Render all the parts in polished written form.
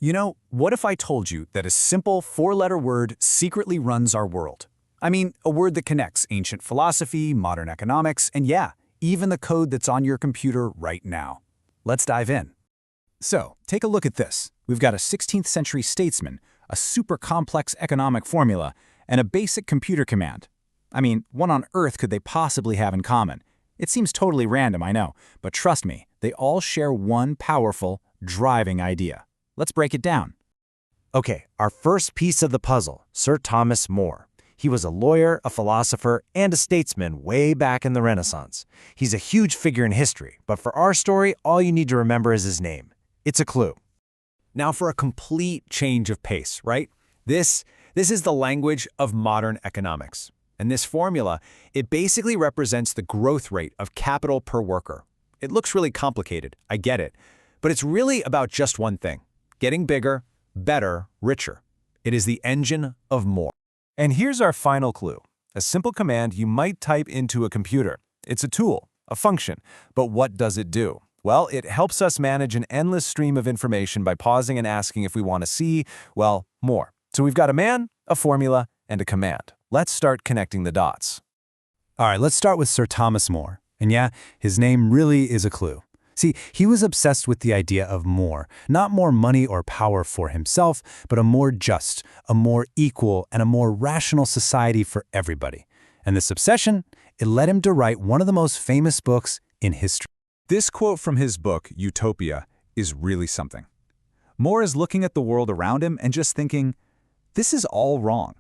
What if I told you that a simple four-letter word secretly runs our world? I mean, a word that connects ancient philosophy, modern economics, and yeah, even the code that's on your computer right now. Let's dive in. So, take a look at this. We've got a 16th century statesman, a super complex economic formula, and a basic computer command. I mean, what on earth could they possibly have in common? It seems totally random, I know, but trust me, they all share one powerful, driving idea. Let's break it down. Okay, our first piece of the puzzle, Sir Thomas More. He was a lawyer, a philosopher, and a statesman way back in the Renaissance. He's a huge figure in history, but for our story, all you need to remember is his name. It's a clue. Now for a complete change of pace, right? This is the language of modern economics. And this formula, it basically represents the growth rate of capital per worker. It looks really complicated, I get it, but it's really about just one thing: getting bigger, better, richer. It is the engine of more. And here's our final clue. A simple command you might type into a computer. It's a tool, a function, but what does it do? Well, it helps us manage an endless stream of information by pausing and asking if we want to see, well, more. So we've got a man, a formula, and a command. Let's start connecting the dots. All right, let's start with Sir Thomas More. And yeah, his name really is a clue. See, he was obsessed with the idea of more, not more money or power for himself, but a more just, a more equal, and a more rational society for everybody. And this obsession, it led him to write one of the most famous books in history. This quote from his book, Utopia, is really something. More is looking at the world around him and just thinking, this is all wrong.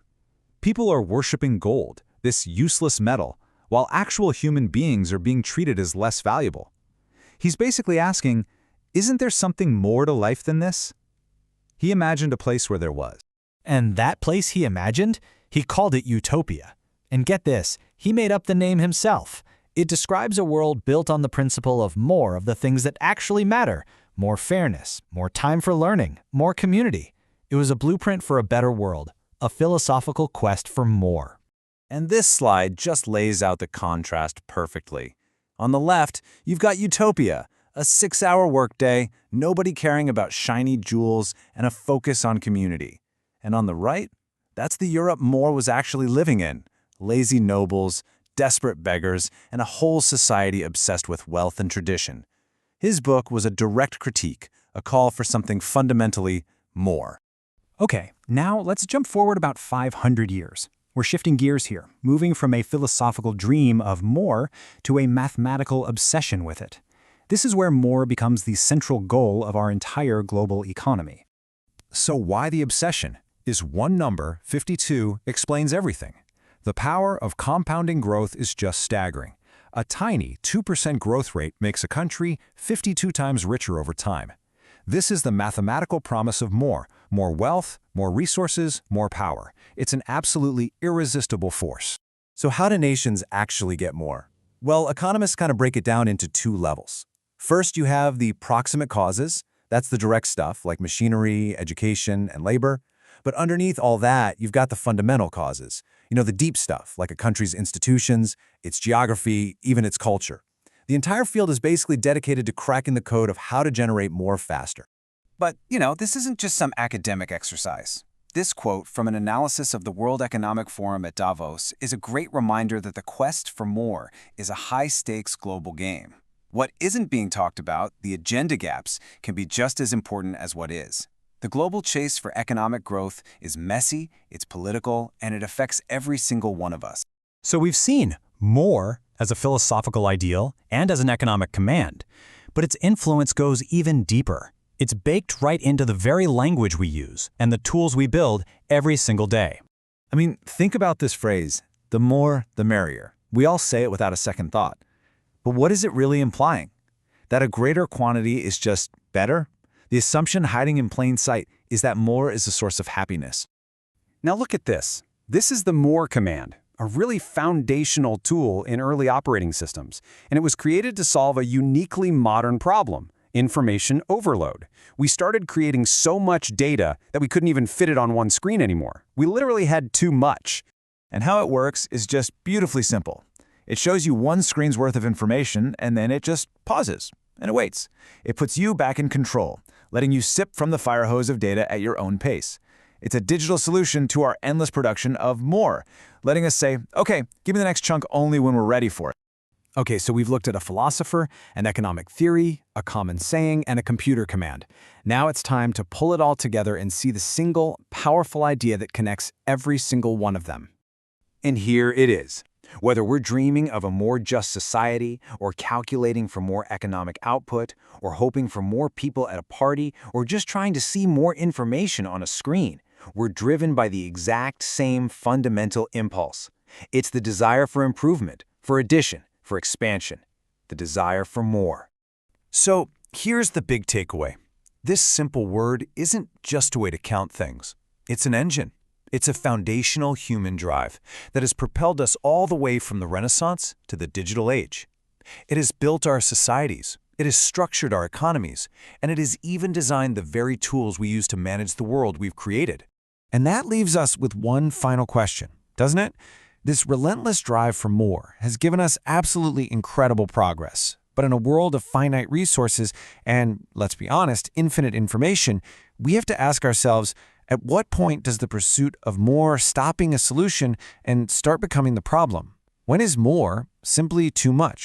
People are worshiping gold, this useless metal, while actual human beings are being treated as less valuable. He's basically asking, isn't there something more to life than this? He imagined a place where there was. And that place he imagined, he called it Utopia. And get this, he made up the name himself. It describes a world built on the principle of more of the things that actually matter: more fairness, more time for learning, more community. It was a blueprint for a better world, a philosophical quest for more. And this slide just lays out the contrast perfectly. On the left, you've got Utopia, a 6-hour workday, nobody caring about shiny jewels, and a focus on community. And on the right, that's the Europe More was actually living in: lazy nobles, desperate beggars, and a whole society obsessed with wealth and tradition. His book was a direct critique, a call for something fundamentally more. Okay, now let's jump forward about 500 years. We're shifting gears here, moving from a philosophical dream of more to a mathematical obsession with it. This is where more becomes the central goal of our entire global economy. So why the obsession? Is one number, 52, explains everything. The power of compounding growth is just staggering. A tiny 2% growth rate makes a country 52 times richer over time. This is the mathematical promise of more wealth, more resources, more power. It's an absolutely irresistible force. So how do nations actually get more? Well, economists kind of break it down into two levels. First, you have the proximate causes. That's the direct stuff like machinery, education, and labor. But underneath all that, you've got the fundamental causes. The deep stuff like a country's institutions, its geography, even its culture. The entire field is basically dedicated to cracking the code of how to generate more faster. But, this isn't just some academic exercise. This quote from an analysis of the World Economic Forum at Davos is a great reminder that the quest for more is a high-stakes global game. What isn't being talked about, the agenda gaps, can be just as important as what is. The global chase for economic growth is messy, it's political, and it affects every single one of us. So we've seen more as a philosophical ideal and as an economic command, but its influence goes even deeper. It's baked right into the very language we use and the tools we build every single day. I mean, think about this phrase, the more, the merrier. We all say it without a second thought. But what is it really implying? That a greater quantity is just better? The assumption hiding in plain sight is that more is a source of happiness. Now look at this. This is the more command, a really foundational tool in early operating systems, and it was created to solve a uniquely modern problem: information overload. We started creating so much data that we couldn't even fit it on one screen anymore. We literally had too much. And how it works is just beautifully simple. It shows you one screen's worth of information, and then it just pauses, and it waits. It puts you back in control, letting you sip from the fire hose of data at your own pace. It's a digital solution to our endless production of more, letting us say, okay, give me the next chunk only when we're ready for it. Okay, so we've looked at a philosopher, an economic theory, a common saying, and a computer command. Now it's time to pull it all together and see the single, powerful idea that connects every single one of them. And here it is. Whether we're dreaming of a more just society, or calculating for more economic output, or hoping for more people at a party, or just trying to see more information on a screen, we're driven by the exact same fundamental impulse. It's the desire for improvement, for addition, for expansion, the desire for more. So here's the big takeaway. This simple word isn't just a way to count things. It's an engine. It's a foundational human drive that has propelled us all the way from the Renaissance to the digital age. It has built our societies, it has structured our economies, and it has even designed the very tools we use to manage the world we've created. And that leaves us with one final question, doesn't it? This relentless drive for more has given us absolutely incredible progress. But in a world of finite resources and, let's be honest, infinite information, we have to ask ourselves, at what point does the pursuit of more stop being a solution and start becoming the problem? When is more simply too much?